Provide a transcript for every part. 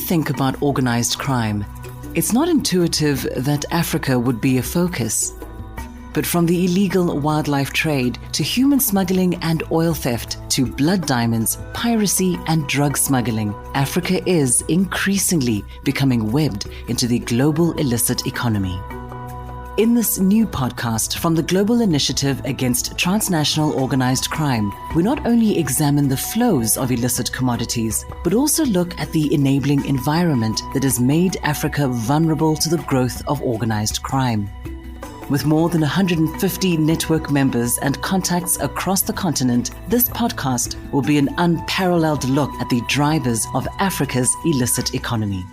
think about organized crime, it's not intuitive that Africa would be a focus. But from the illegal wildlife trade to human smuggling and oil theft to blood diamonds, piracy and drug smuggling, Africa is increasingly becoming webbed into the global illicit economy. In this new podcast from the Global Initiative Against Transnational Organized Crime, we not only examine the flows of illicit commodities, but also look at the enabling environment that has made Africa vulnerable to the growth of organized crime. With more than 150 network members and contacts across the continent, this podcast will be an unparalleled look at the drivers of Africa's illicit economy.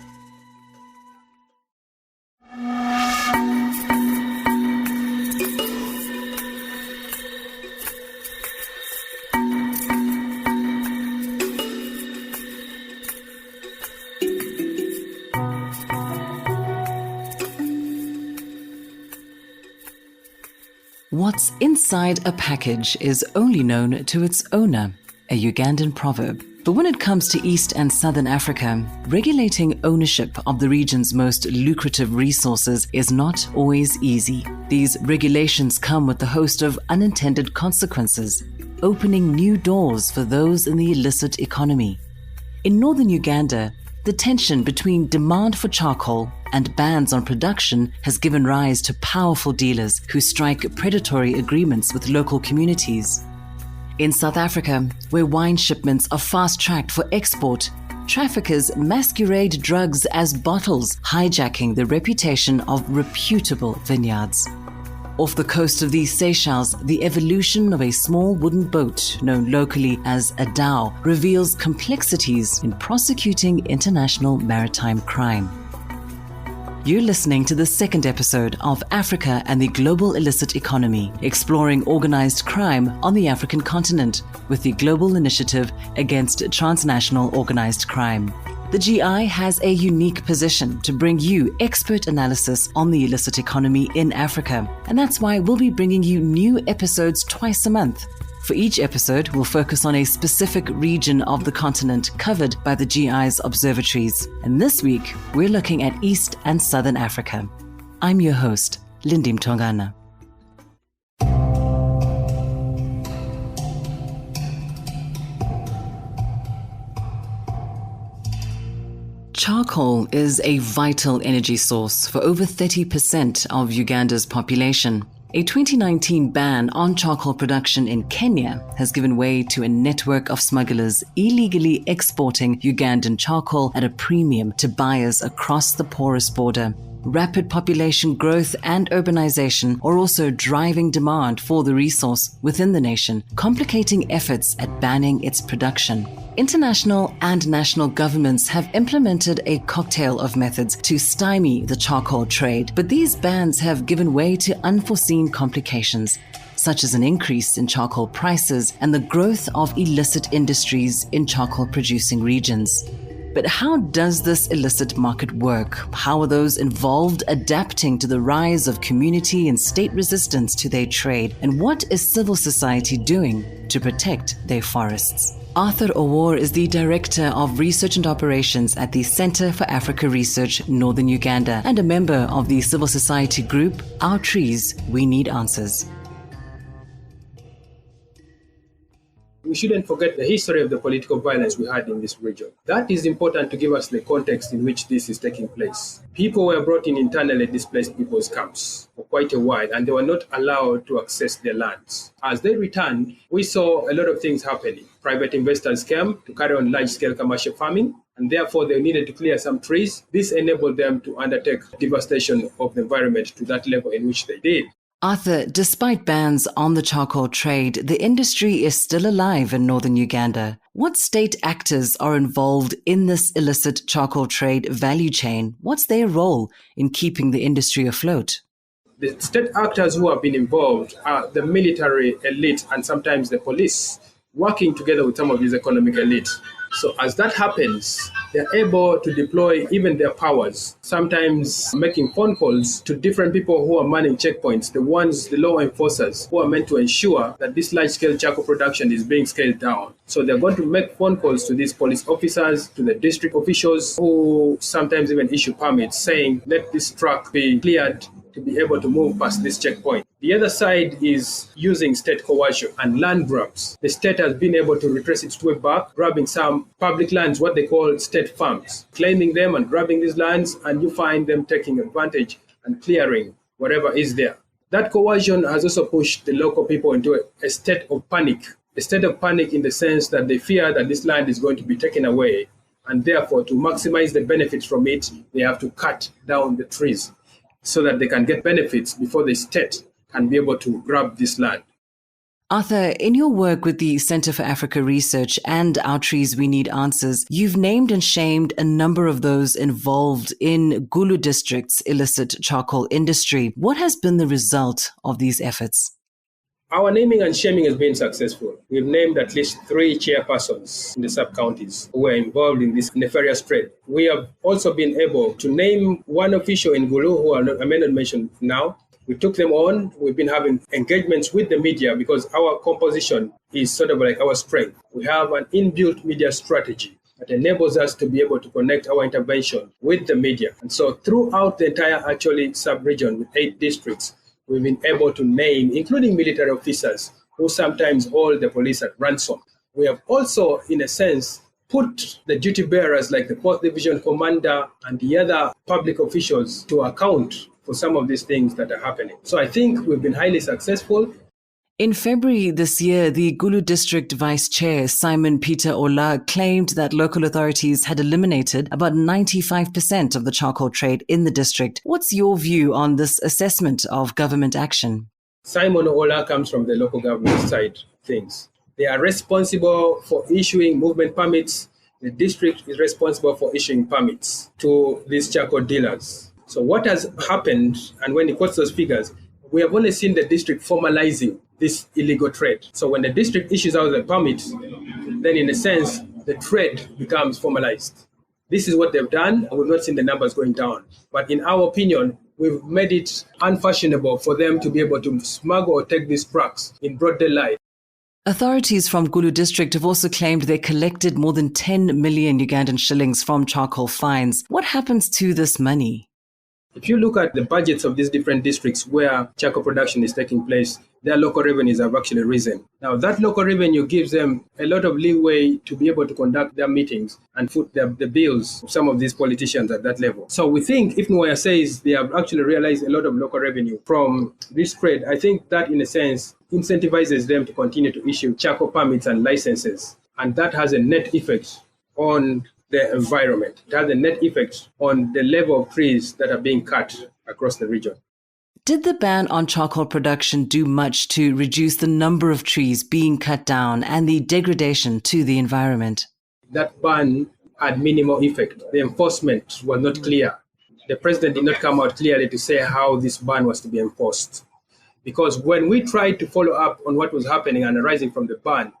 What's inside a package is only known to its owner, a Ugandan proverb. But when it comes to East and Southern Africa, regulating ownership of the region's most lucrative resources is not always easy. These regulations come with a host of unintended consequences, opening new doors for those in the illicit economy. In Northern Uganda, the tension between demand for charcoal and bans on production has given rise to powerful dealers who strike predatory agreements with local communities. In South Africa, where wine shipments are fast-tracked for export, traffickers masquerade drugs as bottles, hijacking the reputation of reputable vineyards. Off the coast of the Seychelles, the evolution of a small wooden boat, known locally as a dhow, reveals complexities in prosecuting international maritime crime. You're listening to the second episode of Africa and the Global Illicit Economy, exploring organized crime on the African continent with the Global Initiative Against Transnational Organized Crime. The GI has a unique position to bring you expert analysis on the illicit economy in Africa, and that's why we'll be bringing you new episodes twice a month. For each episode, we'll focus on a specific region of the continent covered by the GI's observatories. And this week, we're looking at East and Southern Africa. I'm your host, Lindy Mtongana. Charcoal is a vital energy source for over 30% of Uganda's population. A 2019 ban on charcoal production in Kenya has given way to a network of smugglers illegally exporting Ugandan charcoal at a premium to buyers across the porous border. Rapid population growth and urbanization are also driving demand for the resource within the nation, complicating efforts at banning its production. International and national governments have implemented a cocktail of methods to stymie the charcoal trade, but these bans have given way to unforeseen complications, such as an increase in charcoal prices and the growth of illicit industries in charcoal-producing regions. But how does this illicit market work? How are those involved adapting to the rise of community and state resistance to their trade? And what is civil society doing to protect their forests? Arthur Owor is the Director of Research and Operations at the Center for Africa Research, Northern Uganda, and a member of the civil society group, Our Trees, We Need Answers. We shouldn't forget the history of the political violence we had in this region. That is important to give us the context in which this is taking place. People were brought in internally displaced people's camps for quite a while, and they were not allowed to access their lands. As they returned, we saw a lot of things happening. Private investors came to carry on large-scale commercial farming, and therefore they needed to clear some trees. This enabled them to undertake devastation of the environment to that level in which they did. Arthur, despite bans on the charcoal trade, the industry is still alive in northern Uganda. What state actors are involved in this illicit charcoal trade value chain? What's their role in keeping the industry afloat? The state actors who have been involved are the military elite and sometimes the police, working together with some of these economic elites. So as that happens, they're able to deploy even their powers, sometimes making phone calls to different people who are manning checkpoints, the law enforcers who are meant to ensure that this large-scale charcoal production is being scaled down. So they're going to make phone calls to these police officers, to the district officials, who sometimes even issue permits saying, let this truck be cleared to be able to move past this checkpoint. The other side is using state coercion and land grabs. The state has been able to retrace its way back, grabbing some public lands, what they call state farms, claiming them and grabbing these lands, and you find them taking advantage and clearing whatever is there. That coercion has also pushed the local people into a state of panic in the sense that they fear that this land is going to be taken away, and therefore to maximize the benefits from it, they have to cut down the trees so that they can get benefits before the state can be able to grab this land. Arthur, in your work with the Center for Africa Research and Our Trees We Need Answers, you've named and shamed a number of those involved in Gulu District's illicit charcoal industry. What has been the result of these efforts? Our naming and shaming has been successful. We've named at least 3 chairpersons in the sub-counties who were involved in this nefarious trade. We have also been able to name one official in Gulu who I may not mention now. We took them on. We've been having engagements with the media because our composition is sort of like our strength. We have an inbuilt media strategy that enables us to be able to connect our intervention with the media. And so throughout the entire sub-region with 8 districts, we've been able to name, including military officers who sometimes hold the police at ransom. We have also, in a sense, put the duty bearers like the 4th Division Commander and the other public officials to account for some of these things that are happening. So I think we've been highly successful. In February this year, the Gulu District Vice Chair, Simon Peter Ola, claimed that local authorities had eliminated about 95% of the charcoal trade in the district. What's your view on this assessment of government action? Simon Ola comes from the local government side of things. They are responsible for issuing movement permits. The district is responsible for issuing permits to these charcoal dealers. So what has happened, and when he quotes those figures, we have only seen the district formalizing this illegal trade. So when the district issues out the permit, then in a sense, the trade becomes formalized. This is what they've done, and we've not seen the numbers going down. But in our opinion, we've made it unfashionable for them to be able to smuggle or take these trucks in broad daylight. Authorities from Gulu District have also claimed they collected more than 10 million Ugandan shillings from charcoal fines. What happens to this money? If you look at the budgets of these different districts where charcoal production is taking place, their local revenues have actually risen. Now, that local revenue gives them a lot of leeway to be able to conduct their meetings and foot the bills of some of these politicians at that level. So we think, if Nwaya says they have actually realized a lot of local revenue from this trade, I think that, in a sense, incentivizes them to continue to issue charcoal permits and licenses. And that has a net effect on the environment. It has a net effect on the level of trees that are being cut across the region. Did the ban on charcoal production do much to reduce the number of trees being cut down and the degradation to the environment? That ban had minimal effect. The enforcement was not clear. The president did not come out clearly to say how this ban was to be enforced. Because when we tried to follow up on what was happening and arising from the ban,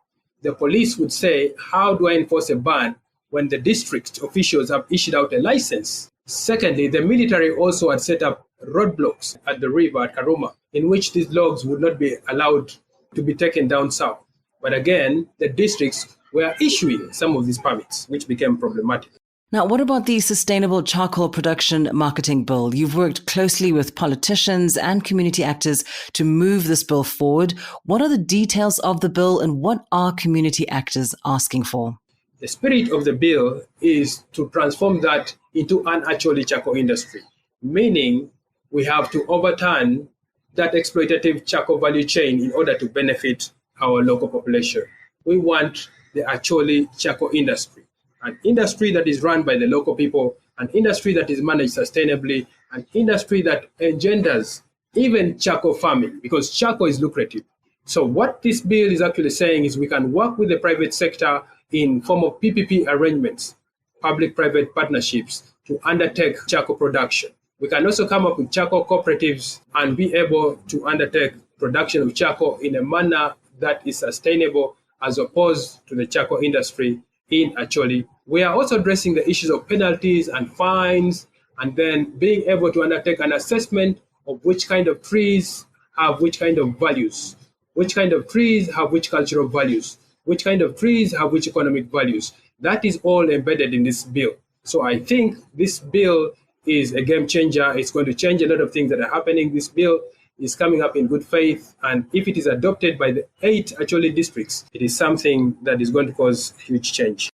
the police would say, how do I enforce a ban when the district officials have issued out a license? Secondly, the military also had set up roadblocks at the river at Karuma, in which these logs would not be allowed to be taken down south. But again, the districts were issuing some of these permits, which became problematic. Now, what about the Sustainable Charcoal Production Marketing Bill? You've worked closely with politicians and community actors to move this bill forward. What are the details of the bill and what are community actors asking for? The spirit of the bill is to transform that into an actually charcoal industry, meaning we have to overturn that exploitative charcoal value chain in order to benefit our local population. We want the actually charcoal industry, an industry that is run by the local people, an industry that is managed sustainably, an industry that engenders even charcoal farming, because charcoal is lucrative. So what this bill is actually saying is we can work with the private sector in form of PPP arrangements, public-private partnerships, to undertake charcoal production. We can also come up with charcoal cooperatives and be able to undertake production of charcoal in a manner that is sustainable as opposed to the charcoal industry in actually. We are also addressing the issues of penalties and fines, and then being able to undertake an assessment of which kind of trees have which kind of values, which kind of trees have which cultural values, which kind of trees have which economic values. That is all embedded in this bill. So I think this bill is a game changer. It's going to change a lot of things that are happening. This bill is coming up in good faith, and if it is adopted by the 8 actually districts, it is something that is going to cause huge change.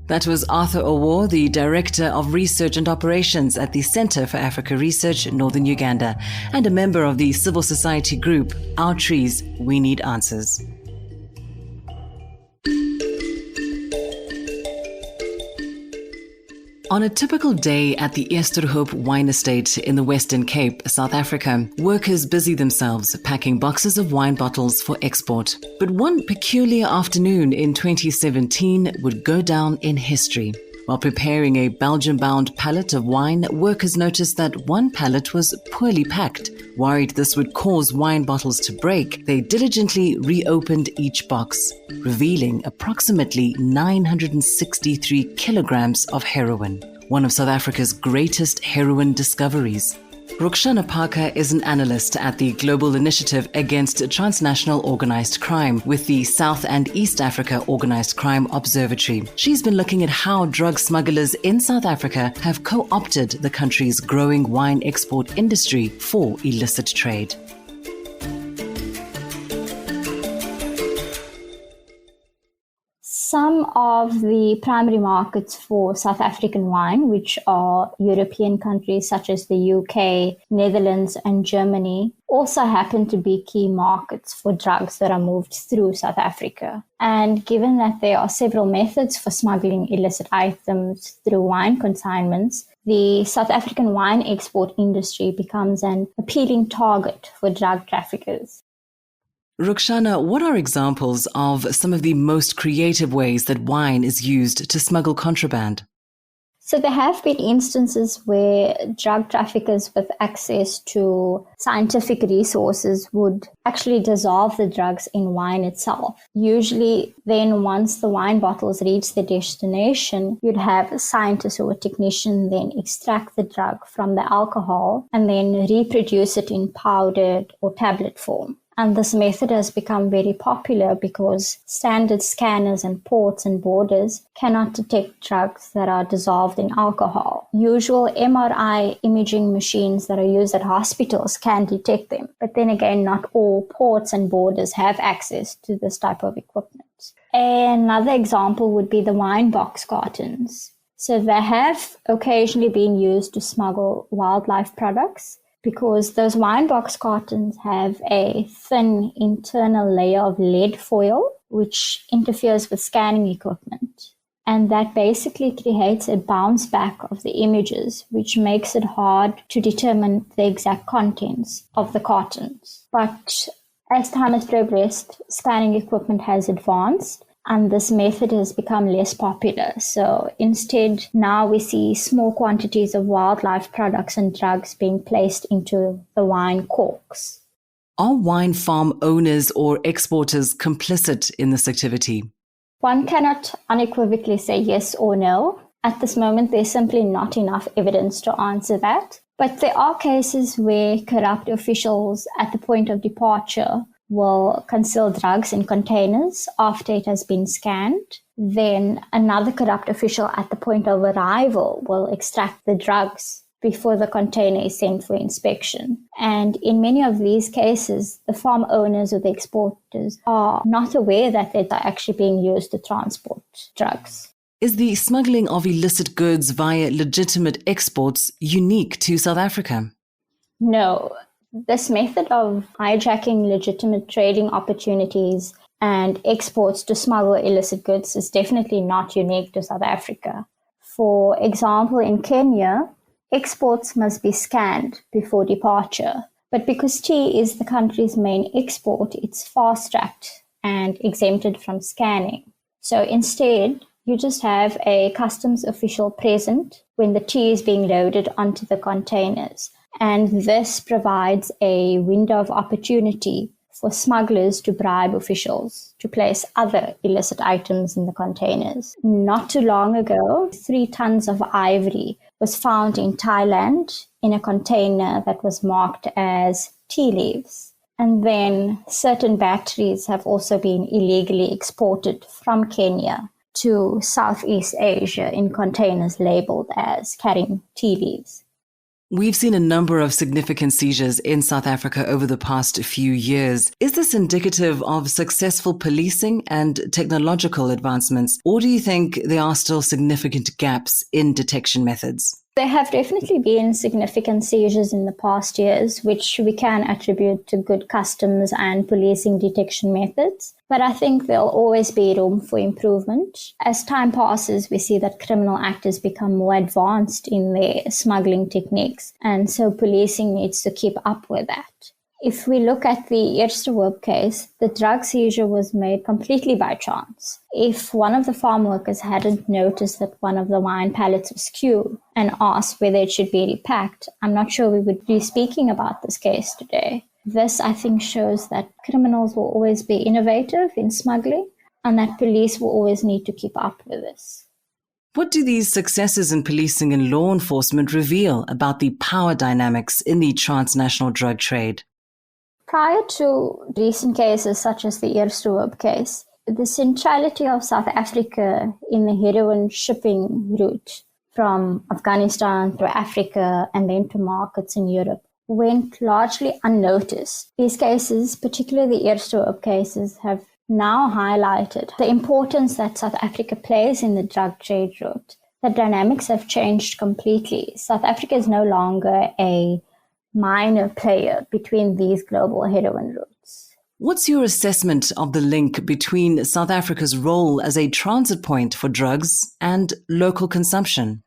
That was Arthur Owo, the Director of Research and Operations at the Center for Africa Research, Northern Uganda, and a member of the civil society group, Our Trees, We Need Answers. On a typical day at the Esterhoop wine estate in the Western Cape, South Africa, workers busy themselves packing boxes of wine bottles for export. But one peculiar afternoon in 2017 would go down in history. While preparing a Belgium-bound pallet of wine, workers noticed that one pallet was poorly packed. Worried this would cause wine bottles to break, they diligently reopened each box, revealing approximately 963 kilograms of heroin, one of South Africa's greatest heroin discoveries. Rukshana Parker is an analyst at the Global Initiative Against Transnational Organized Crime with the South and East Africa Organized Crime Observatory. She's been looking at how drug smugglers in South Africa have co-opted the country's growing wine export industry for illicit trade. Some of the primary markets for South African wine, which are European countries such as the UK, Netherlands, and Germany, also happen to be key markets for drugs that are moved through South Africa. And given that there are several methods for smuggling illicit items through wine consignments, the South African wine export industry becomes an appealing target for drug traffickers. Rukshana, what are examples of some of the most creative ways that wine is used to smuggle contraband? So there have been instances where drug traffickers with access to scientific resources would actually dissolve the drugs in wine itself. Usually then once the wine bottles reach the destination, you'd have a scientist or a technician then extract the drug from the alcohol and then reproduce it in powdered or tablet form. And this method has become very popular because standard scanners and ports and borders cannot detect drugs that are dissolved in alcohol. Usual MRI imaging machines that are used at hospitals can detect them. But then again, not all ports and borders have access to this type of equipment. Another example would be the wine box cartons. So they have occasionally been used to smuggle wildlife products, because those wine box cartons have a thin internal layer of lead foil, which interferes with scanning equipment. And that basically creates a bounce back of the images, which makes it hard to determine the exact contents of the cartons. But as time has progressed, scanning equipment has advanced, and this method has become less popular. So instead, now we see small quantities of wildlife products and drugs being placed into the wine corks. Are wine farm owners or exporters complicit in this activity? One cannot unequivocally say yes or no. At this moment, there's simply not enough evidence to answer that. But there are cases where corrupt officials at the point of departure will conceal drugs in containers after it has been scanned. Then another corrupt official at the point of arrival will extract the drugs before the container is sent for inspection. And in many of these cases, the farm owners or the exporters are not aware that they're actually being used to transport drugs. Is the smuggling of illicit goods via legitimate exports unique to South Africa? No. This method of hijacking legitimate trading opportunities and exports to smuggle illicit goods is definitely not unique to South Africa. For example, in Kenya, exports must be scanned before departure. But because tea is the country's main export, it's fast-tracked and exempted from scanning. So instead, you just have a customs official present when the tea is being loaded onto the containers. And this provides a window of opportunity for smugglers to bribe officials to place other illicit items in the containers. Not too long ago, 3 tons of ivory was found in Thailand in a container that was marked as tea leaves. And then certain batteries have also been illegally exported from Kenya to Southeast Asia in containers labeled as carrying tea leaves. We've seen a number of significant seizures in South Africa over the past few years. Is this indicative of successful policing and technological advancements, or do you think there are still significant gaps in detection methods? There have definitely been significant seizures in the past years, which we can attribute to good customs and policing detection methods. But I think there'll always be room for improvement. As time passes, we see that criminal actors become more advanced in their smuggling techniques, and so policing needs to keep up with that. If we look at the Eerstehoop case, the drug seizure was made completely by chance. If one of the farm workers hadn't noticed that one of the wine pallets was skewed and asked whether it should be repacked, I'm not sure we would be speaking about this case today. This, I think, shows that criminals will always be innovative in smuggling and that police will always need to keep up with this. What do these successes in policing and law enforcement reveal about the power dynamics in the transnational drug trade? Prior to recent cases such as the Eerstehoop case, the centrality of South Africa in the heroin shipping route from Afghanistan through Africa and then to markets in Europe went largely unnoticed. These cases, particularly the Eerstehoop cases, have now highlighted the importance that South Africa plays in the drug trade route. The dynamics have changed completely. South Africa is no longer a minor player between these global heroin routes. What's your assessment of the link between South Africa's role as a transit point for drugs and local consumption?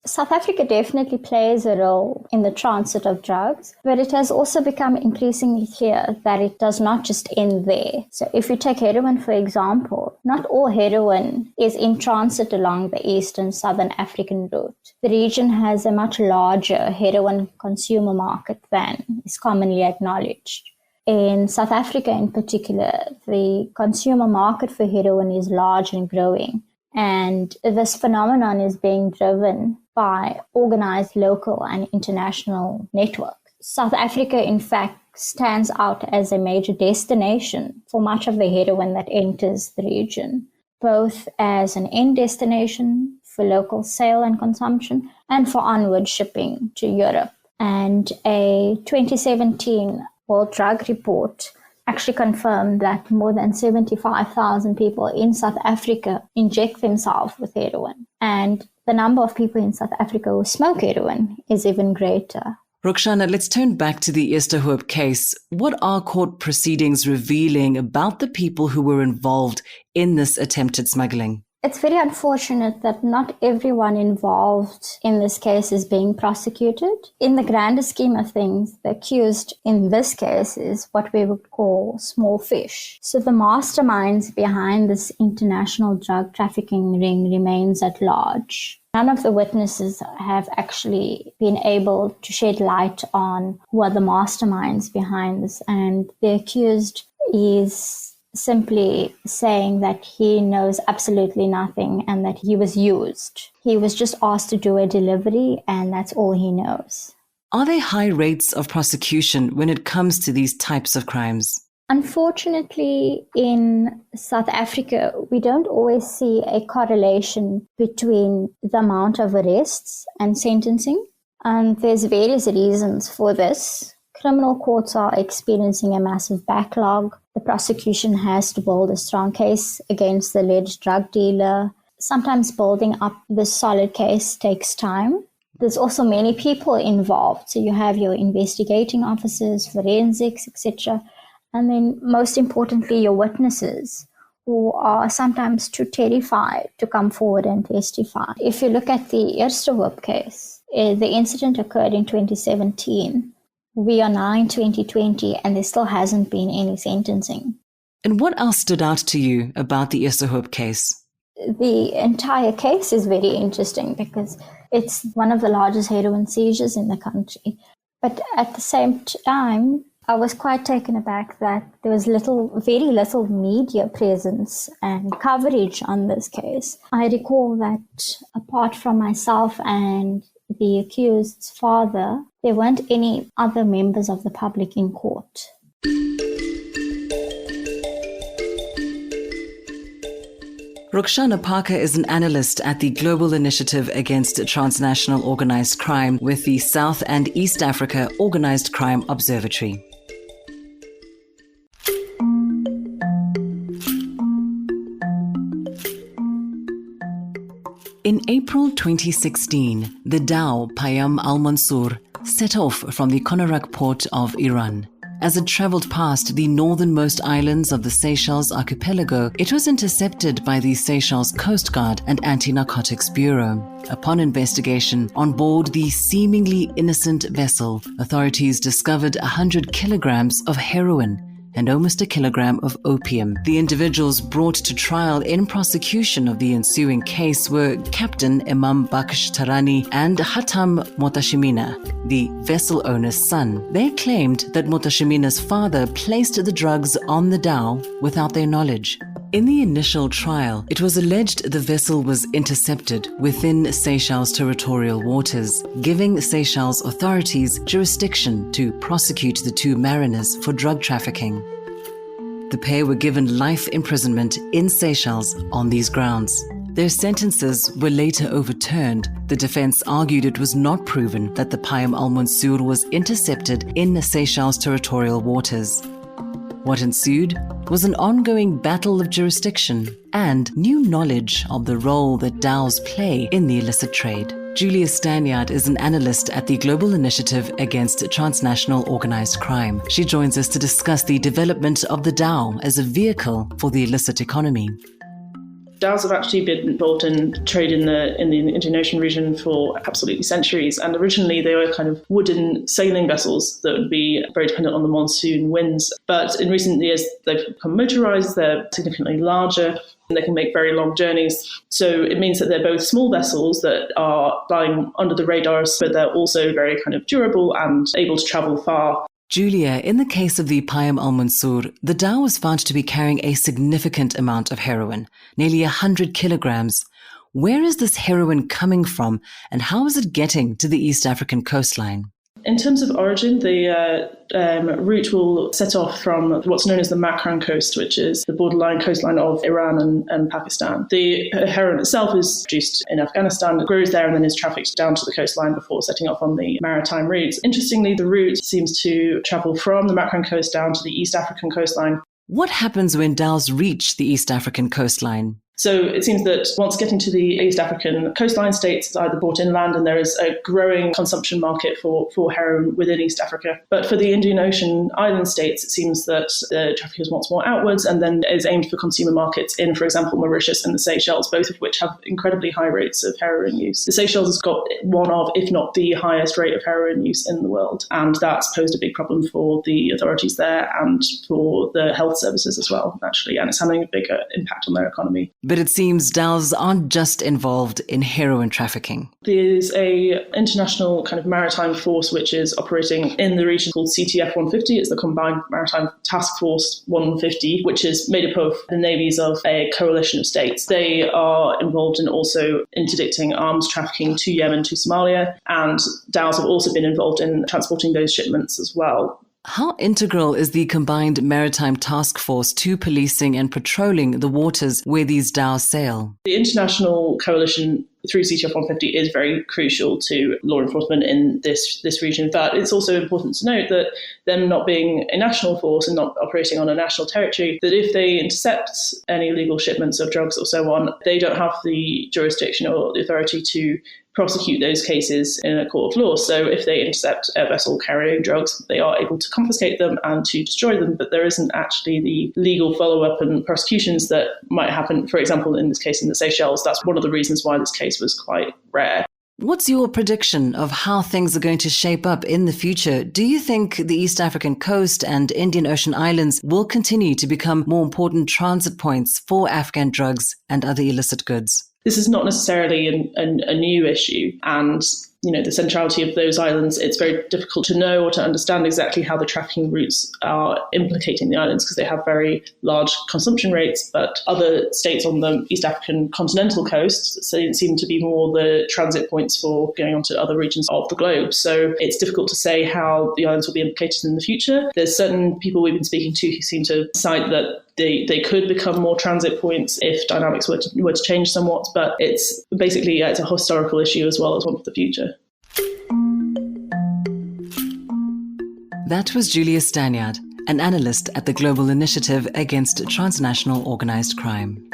South Africa definitely plays a role in the transit of drugs, but it has also become increasingly clear that it does not just end there. So if you take heroin, for example, not all heroin is in transit along the East and Southern African route. The region has a much larger heroin consumer market than is commonly acknowledged. In South Africa in particular, the consumer market for heroin is large and growing. And this phenomenon is being driven by organized local and international networks. South Africa, in fact, stands out as a major destination for much of the heroin that enters the region, both as an end destination for local sale and consumption and for onward shipping to Europe. And a 2017 World Drug Report actually confirmed that more than 75,000 people in South Africa inject themselves with heroin. And the number of people in South Africa who smoke heroin is even greater. Roxana, let's turn back to the Eerstehoop case. What are court proceedings revealing about the people who were involved in this attempted smuggling? It's very unfortunate that not everyone involved in this case is being prosecuted. In the grander scheme of things, the accused in this case is what we would call small fish. So the masterminds behind this international drug trafficking ring remains at large. None of the witnesses have actually been able to shed light on who are the masterminds behind this, and the accused is simply saying that he knows absolutely nothing and that he was used. He was just asked to do a delivery and that's all he knows. Are there high rates of prosecution when it comes to these types of crimes? Unfortunately, in South Africa, we don't always see a correlation between the amount of arrests and sentencing. And there's various reasons for this. Criminal courts are experiencing a massive backlog. The prosecution has to build a strong case against the alleged drug dealer. Sometimes building up this solid case takes time. There's also many people involved. So you have your investigating officers, forensics, etc. And then most importantly, your witnesses, who are sometimes too terrified to come forward and testify. If you look at the Eerstehoop case, the incident occurred in 2017. We are now in 2020 and there still hasn't been any sentencing. And what else stood out to you about the Eerstehoop case? The entire case is very interesting because it's one of the largest heroin seizures in the country. But at the same time, I was quite taken aback that there was very little media presence and coverage on this case. I recall that apart from myself and the accused's father, there weren't any other members of the public in court. Roxana Parker is an analyst at the Global Initiative Against Transnational Organized Crime with the South and East Africa Organized Crime Observatory. In April 2016, the dhow Payam al-Mansour set off from the Konarak port of Iran. As it traveled past the northernmost islands of the Seychelles archipelago, it was intercepted by the Seychelles Coast Guard and Anti-Narcotics Bureau. Upon investigation, on board the seemingly innocent vessel, authorities discovered 100 kilograms of heroin and almost a kilogram of opium. The individuals brought to trial in prosecution of the ensuing case were Captain Imam Baksh Tarani and Hatam Motashimina, the vessel owner's son. They claimed that Motashimina's father placed the drugs on the dhow without their knowledge. In the initial trial, it was alleged the vessel was intercepted within Seychelles territorial waters, giving Seychelles authorities jurisdiction to prosecute the two mariners for drug trafficking. The pair were given life imprisonment in Seychelles on these grounds. Their sentences were later overturned. The defense argued it was not proven that the Payam al-Mansour was intercepted in Seychelles territorial waters. What ensued was an ongoing battle of jurisdiction and new knowledge of the role that dhows play in the illicit trade. Julia Stanyard is an analyst at the Global Initiative Against Transnational Organized Crime. She joins us to discuss the development of the dhow as a vehicle for the illicit economy. Dhows have actually been involved in trade in the Indian Ocean region for absolutely centuries. And originally they were kind of wooden sailing vessels that would be very dependent on the monsoon winds. But in recent years, they've become motorized, they're significantly larger, and they can make very long journeys. So it means that they're both small vessels that are flying under the radars, but they're also very kind of durable and able to travel far. Julia, in the case of the Payam al-Mansour, the dhow was found to be carrying a significant amount of heroin, nearly 100 kilograms. Where is this heroin coming from, and how is it getting to the East African coastline? In terms of origin, the route will set off from what's known as the Makran coast, which is the borderline coastline of Iran and Pakistan. The heroin itself is produced in Afghanistan, it grows there and then is trafficked down to the coastline before setting off on the maritime routes. Interestingly, the route seems to travel from the Makran coast down to the East African coastline. What happens when dhows reach the East African coastline? So it seems that once getting to the East African coastline states, it's either brought inland and there is a growing consumption market for heroin within East Africa. But for the Indian Ocean island states, it seems that the traffickers wants more outwards and then is aimed for consumer markets in, for example, Mauritius and the Seychelles, both of which have incredibly high rates of heroin use. The Seychelles has got one of, if not the highest rate of heroin use in the world. And that's posed a big problem for the authorities there and for the health services as well, actually. And it's having a bigger impact on their economy. But it seems dhows aren't just involved in heroin trafficking. There's a international kind of maritime force which is operating in the region called CTF 150. It's the Combined Maritime Task Force 150, which is made up of the navies of a coalition of states. They are involved in also interdicting arms trafficking to Yemen, to Somalia, and dhows have also been involved in transporting those shipments as well. How integral is the Combined Maritime Task Force to policing and patrolling the waters where these dhows sail? The international coalition through CTF 150 is very crucial to law enforcement in this region. But it's also important to note that them not being a national force and not operating on a national territory, that if they intercept any illegal shipments of drugs or so on, they don't have the jurisdiction or the authority to prosecute those cases in a court of law. So if they intercept a vessel carrying drugs, they are able to confiscate them and to destroy them, but there isn't actually the legal follow-up and prosecutions that might happen, for example, in this case in the Seychelles. That's one of the reasons why this case was quite rare. What's your prediction of how things are going to shape up in the future? Do you think the East African coast and Indian Ocean islands will continue to become more important transit points for Afghan drugs and other illicit goods? This is not necessarily a new issue, and the centrality of those islands, it's very difficult to know or to understand exactly how the trafficking routes are implicating the islands, because they have very large consumption rates. But other states on the East African continental coast seem to be more the transit points for going on to other regions of the globe. So it's difficult to say how the islands will be implicated in the future. There's certain people we've been speaking to who seem to cite that they could become more transit points if dynamics were to change somewhat, but it's basically it's a historical issue as well as one for the future. That was Julia Stanyard, an analyst at the Global Initiative Against Transnational Organized Crime.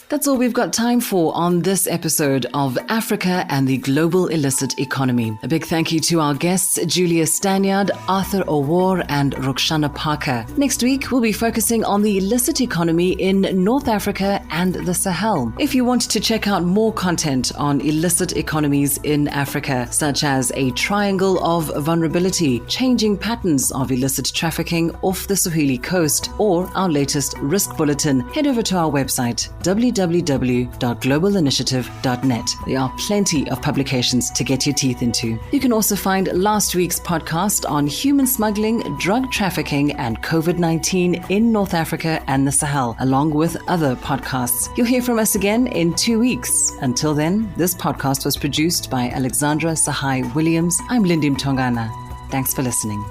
That's all we've got time for on this episode of Africa and the Global Illicit Economy. A big thank you to our guests, Julia Stanyard, Arthur O'War, and Roxana Parker. Next week, we'll be focusing on the illicit economy in North Africa and the Sahel. If you want to check out more content on illicit economies in Africa, such as a triangle of vulnerability, changing patterns of illicit trafficking off the Swahili coast, or our latest risk bulletin, head over to our website, www.globalinitiative.net. There are plenty of publications to get your teeth into. You can also find last week's podcast on human smuggling, drug trafficking, and COVID-19 in North Africa and the Sahel, along with other podcasts. You'll hear from us again in 2 weeks. Until then, this podcast was produced by Alexandria Sahai Williams. I'm Lindy Mtongana. Thanks for listening.